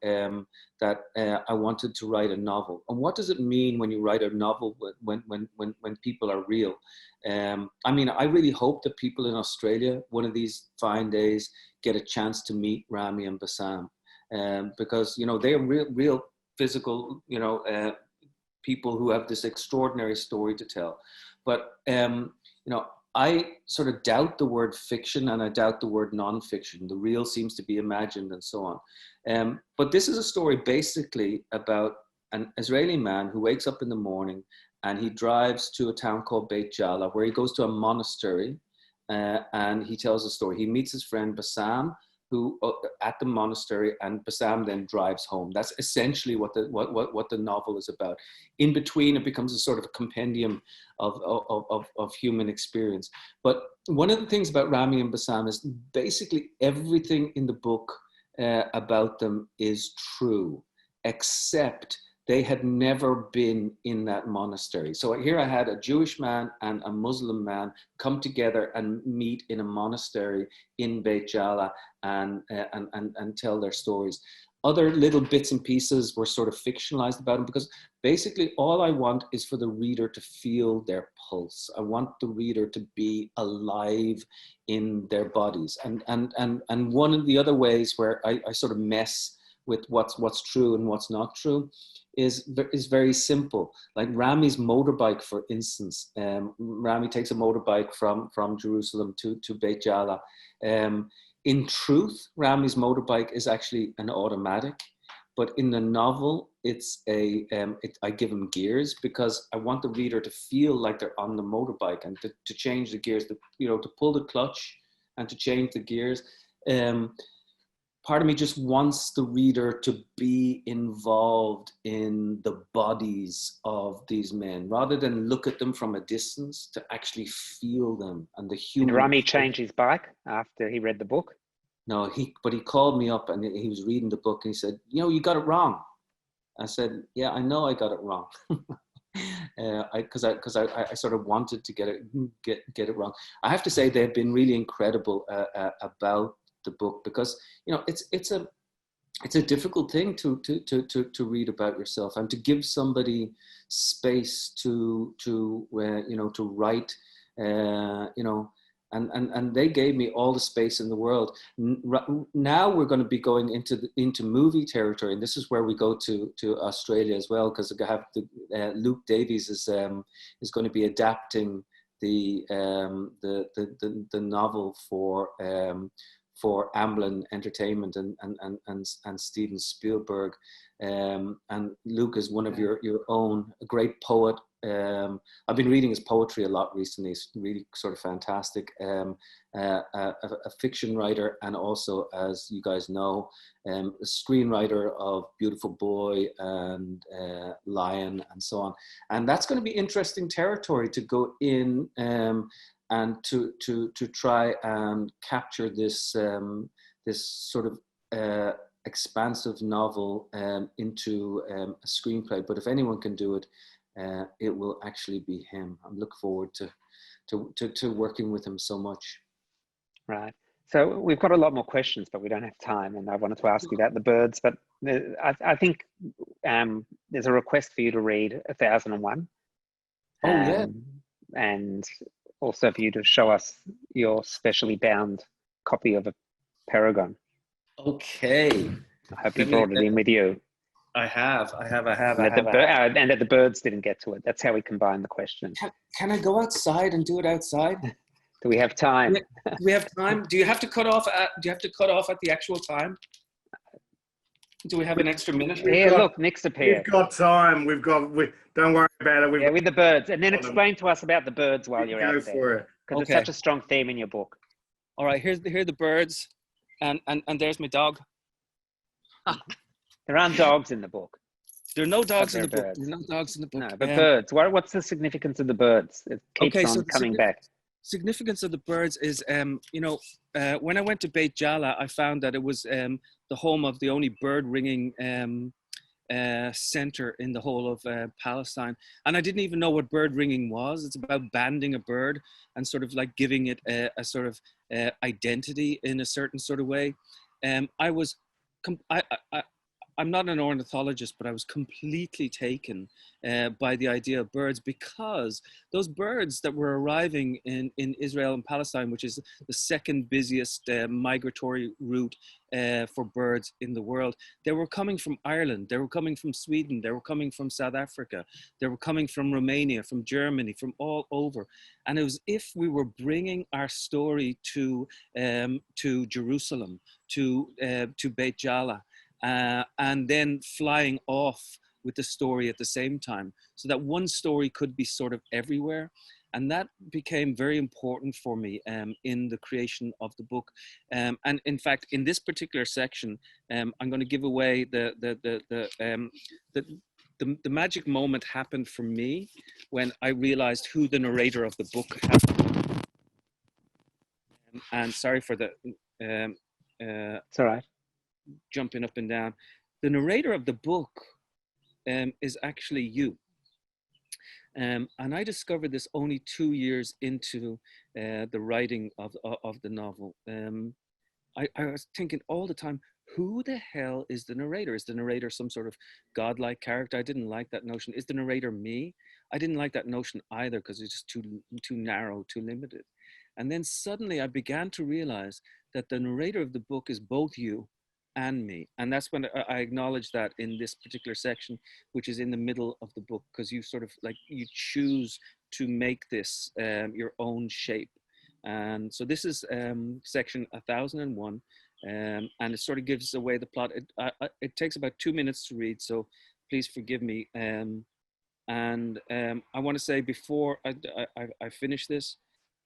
that I wanted to write a novel. And what does it mean when you write a novel when people are real? I really hope that people in Australia, one of these fine days, get a chance to meet Rami and Bassam. Because, they are real physical, people who have this extraordinary story to tell. But, I sort of doubt the word fiction, and I doubt the word non-fiction. The real seems to be imagined and so on. But this is a story basically about an Israeli man who wakes up in the morning and he drives to a town called Beit Jala, where he goes to a monastery and he tells a story. He meets his friend Bassam, who at the monastery, and Bassam then drives home. That's essentially what the novel is about. In between, it becomes a sort of a compendium of human experience. But one of the things about Rami and Bassam is basically everything in the book about them is true, except they had never been in that monastery. So here I had a Jewish man and a Muslim man come together and meet in a monastery in Beit Jala and tell their stories. Other little bits and pieces were sort of fictionalized about them, because basically all I want is for the reader to feel their pulse. I want the reader to be alive in their bodies. And one of the other ways where I sort of mess with what's true and what's not true is very simple. Like Rami's motorbike, for instance. Rami takes a motorbike from Jerusalem to Beit Jala. In truth, Rami's motorbike is actually an automatic, but in the novel, it's I give him gears, because I want the reader to feel like they're on the motorbike, and to change the gears, to pull the clutch and to change the gears. Part of me just wants the reader to be involved in the bodies of these men, rather than look at them from a distance, to actually feel them and the human. Did Rami change his bike after he read the book? No, but he called me up and he was reading the book and he said, you got it wrong. I said, yeah, I know I got it wrong. Because I sort of wanted to get it wrong. I have to say they've been really incredible about the book, because it's a difficult thing to read about yourself, and to give somebody space to write, and they gave me all the space in the world. Now we're going to be going into movie territory, and this is where we go to Australia as well, because I have Luke Davies is going to be adapting the novel for Amblin Entertainment and Steven Spielberg, and Luke is one of your own, a great poet. I've been reading his poetry a lot recently. It's really sort of fantastic. A fiction writer, and also, as you guys know, a screenwriter of Beautiful Boy and Lion and so on. And that's going to be interesting territory to go in and to try and capture this this sort of expansive novel into a screenplay. But if anyone can do it, it will actually be him. I'm looking forward to working with him so much. Right. So we've got a lot more questions, but we don't have time. And I wanted to ask you about the birds, but I think there's a request for you to read 1001. Oh, yeah. And also for you to show us your specially bound copy of Apeirogon. Okay. I hope you brought it in with you. I have. And that the birds didn't get to it. That's how we combine the questions. Can I go outside and do it outside? Do we have time? Do we have time? Do you have to cut off at the actual time? Do we have an extra minute? Look, Nick's appeared. We've got time. Don't worry about it. With the birds. And then explain to us about the birds while you're out there. Go for it. Because it's such a strong theme in your book. All right, here are the birds, and there's my dog. There aren't dogs in the book. There are no dogs in the book. Birds. There are no dogs in the book. No, but birds. What's the significance of the birds? It keeps on coming back. Significance of the birds is, when I went to Beit Jala, I found that it was the home of the only bird ringing center in the whole of Palestine. And I didn't even know what bird ringing was. It's about banding a bird and sort of like giving it a sort of identity in a certain sort of way. I'm not an ornithologist, but I was completely taken by the idea of birds, because those birds that were arriving in Israel and Palestine, which is the second busiest migratory route for birds in the world, they were coming from Ireland, they were coming from Sweden, they were coming from South Africa, they were coming from Romania, from Germany, from all over. And it was if we were bringing our story to Jerusalem, to Beit Jala, and then flying off with the story at the same time, so that one story could be sort of everywhere. And that became very important for me in the creation of the book. And in fact, in this particular section, I'm going to give away the magic moment happened for me when I realized who the narrator of the book had. And sorry for the... it's all right. Jumping up and down. The narrator of the book is actually you. And I discovered this only 2 years into the writing of the novel. I was thinking all the time, who the hell is the narrator? Is the narrator some sort of godlike character? I didn't like that notion. Is the narrator me? I didn't like that notion either, because it's just too narrow, too limited. And then suddenly I began to realize that the narrator of the book is both you and me. And that's when I acknowledge that in this particular section, which is in the middle of the book, because you sort of like, you choose to make this your own shape. And so this is section 1001, and it sort of gives away the plot. It takes about 2 minutes to read, so please forgive me. I want to say before I finish this,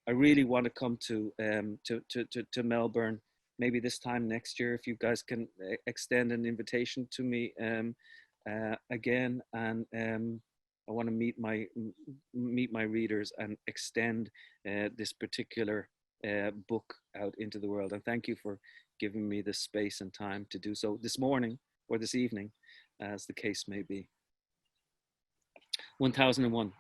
I really want to come to Melbourne, maybe this time next year, if you guys can extend an invitation to me again. And I want to meet my readers and extend this particular book out into the world. And thank you for giving me the space and time to do so this morning or this evening, as the case may be. 1001.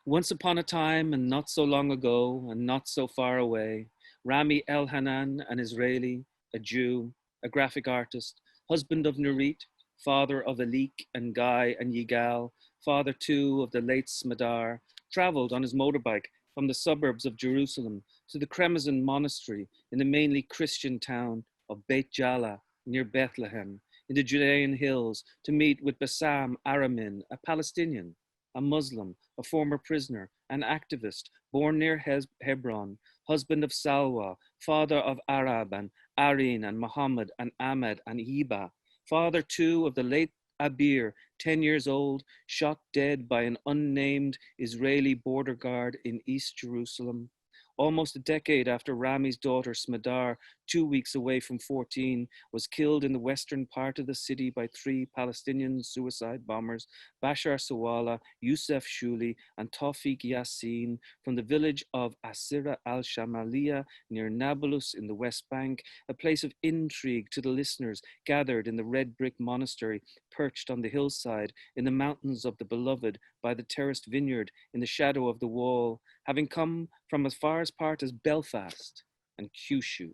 Once upon a time, and not so long ago, and not so far away, Rami Elhanan, an Israeli, a Jew, a graphic artist, husband of Nurit, father of Alik and Guy and Yigal, father too of the late Smadar, traveled on his motorbike from the suburbs of Jerusalem to the Kremazon Monastery in the mainly Christian town of Beit Jala near Bethlehem, in the Judean hills to meet with Bassam Aramin, a Palestinian, a Muslim, a former prisoner, an activist born near Hebron, husband of Salwa, father of Arab and Arin and Muhammad and Ahmed and Hiba, father too of the late Abir, 10 years old, shot dead by an unnamed Israeli border guard in East Jerusalem. Almost a decade after Rami's daughter Smadar, 2 weeks away from 14, was killed in the western part of the city by 3 Palestinian suicide bombers, Bashar Sawala, Youssef Shuli, and Tawfiq Yassin, from the village of Asira al-Shamaliya near Nablus in the West Bank, a place of intrigue to the listeners gathered in the red brick monastery perched on the hillside in the mountains of the beloved by the terraced vineyard in the shadow of the wall, having come from as far as part as Belfast and Kyushu,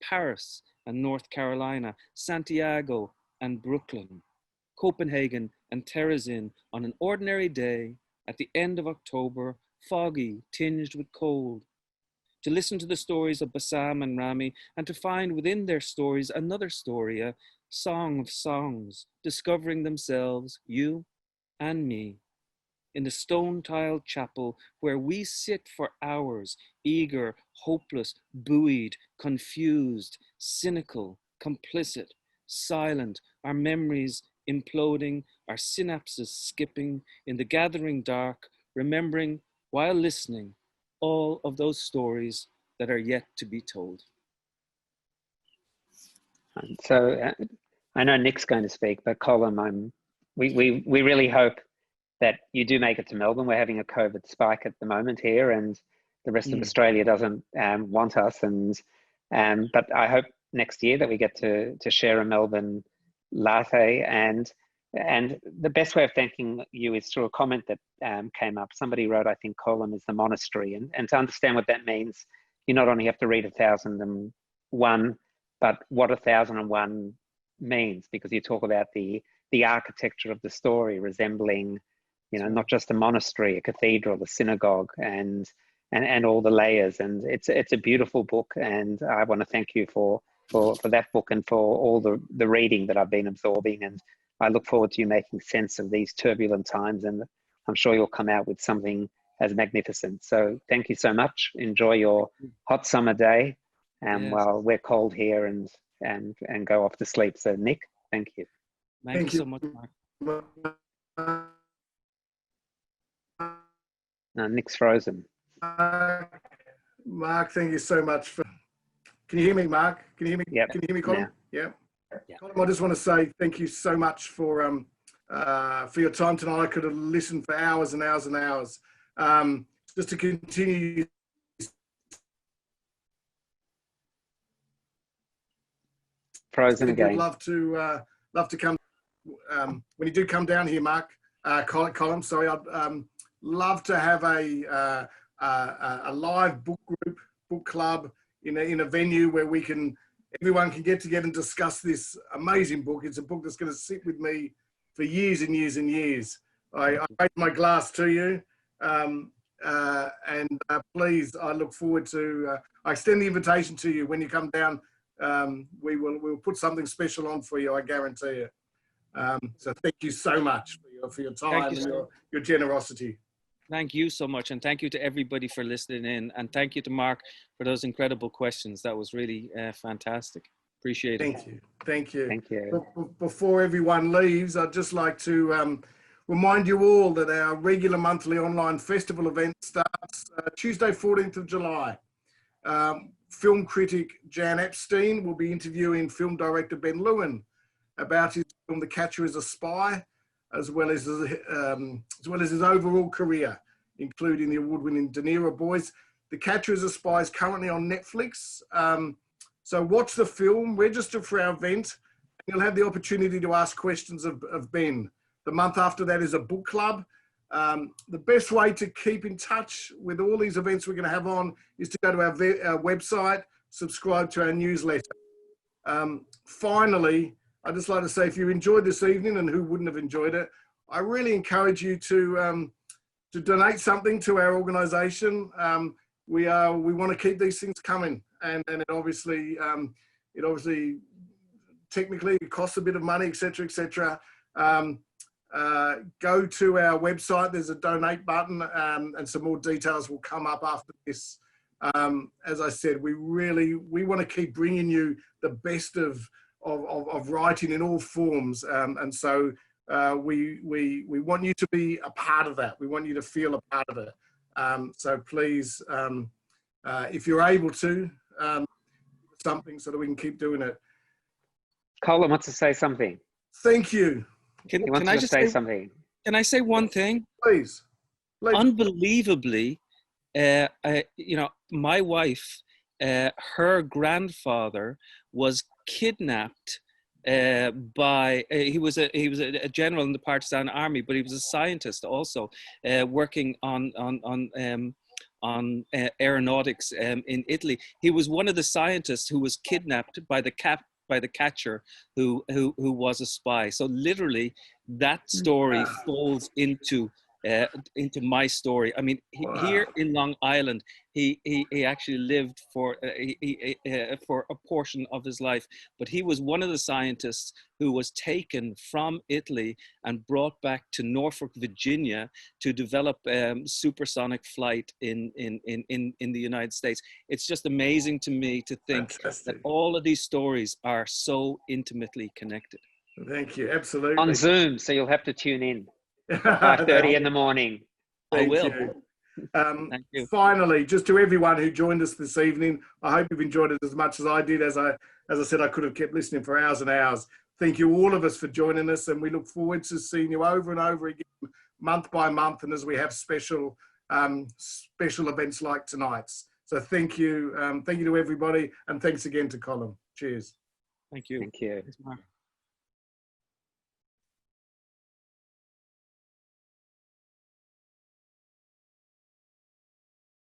Paris and North Carolina, Santiago and Brooklyn, Copenhagen and Terezin on an ordinary day at the end of October, foggy, tinged with cold, to listen to the stories of Bassam and Rami and to find within their stories another story, a song of songs, discovering themselves, you and me, in the stone-tiled chapel where we sit for hours, eager, hopeless, buoyed, confused, cynical, complicit, silent, our memories imploding, our synapses skipping, in the gathering dark, remembering, while listening, all of those stories that are yet to be told. So I know Nick's going to speak, but Colum, we really hope that you do make it to Melbourne. We're having a COVID spike at the moment here, and the rest of Australia doesn't want us. But I hope next year that we get to share a Melbourne latte. And the best way of thanking you is through a comment that came up. Somebody wrote, I think Colum is the monastery, and to understand what that means, you not only have to read 1001, but what 1001 means, because you talk about the architecture of the story resembling, you know, not just a monastery, a cathedral, a synagogue, and all the layers. And it's a beautiful book, and I want to thank you for that book and for all the reading that I've been absorbing. And I look forward to you making sense of these turbulent times, and I'm sure you'll come out with something as magnificent. So thank you so much. Enjoy your hot summer day, while we're cold here and go off to sleep. So Nick, thank you. Thank you so much, Mark. No, Nick's frozen. Mark, thank you so much for. Can you hear me, Mark? Can you hear me? Yep. Can you hear me, Colum? Yeah. Yeah. Colum, I just want to say thank you so much for your time tonight. I could have listened for hours and hours and hours. Just to continue. Frozen again. Would love to come when you do come down here, Mark. Colum, sorry. I'd love to have a live book group, book club in a venue where everyone can get together and discuss this amazing book. It's a book that's going to sit with me for years and years and years. I raise my glass to you, and please, I look forward to. I extend the invitation to you when you come down. We'll put something special on for you, I guarantee you. So thank you so much for your time and your generosity. Thank you so much, and thank you to everybody for listening in, and thank you to Mark for those incredible questions. That was really fantastic. Appreciate it. Thank you. Thank you. Before everyone leaves, I'd just like to remind you all that our regular monthly online festival event starts Tuesday, 14th of July. Film critic Jan Epstein will be interviewing film director Ben Lewin about his film The Catcher is a Spy, as well as his overall career, including the award-winning De Niro Boys. The Catcher is a Spy is currently on Netflix. So watch the film, register for our event, and you'll have the opportunity to ask questions of Ben. The month after that is a book club. The best way to keep in touch with all these events we're going to have on is to go to our website, subscribe to our newsletter. Finally, I'd just like to say, if you enjoyed this evening, and who wouldn't have enjoyed it, I really encourage you to donate something to our organisation. We want to keep these things coming, and it obviously technically it costs a bit of money, etc., etc. Go to our website. There's a donate button, and some more details will come up after this. As I said, we want to keep bringing you the best of writing in all forms, and so we want you to be a part of that. We want you to feel a part of it. So please, if you're able to, something so that we can keep doing it. Colum wants to say something. Thank you. He wants to say something. Can I say one thing? Please. Unbelievably, my wife, her grandfather was kidnapped by he was a general in the partisan army, but he was a scientist also, working on aeronautics in Italy. He was one of the scientists who was kidnapped by the catcher who was a spy. So literally, that story falls into my story. I mean, here in Long Island, he actually lived for a portion of his life, but he was one of the scientists who was taken from Italy and brought back to Norfolk, Virginia, to develop supersonic flight in the United States. It's just amazing to me to think that all of these stories are so intimately connected. Thank you. Absolutely. On Zoom, so you'll have to tune in. 5:30 in the morning. I will. Thank you. Finally, just to everyone who joined us this evening, I hope you've enjoyed it as much as I did. As I said, I could have kept listening for hours and hours. Thank you all of us for joining us, and we look forward to seeing you over and over again, month by month, and as we have special events like tonight's. So thank you to everybody, and thanks again to Colum. Cheers. Thank you. Thank you. Thanks, Mark.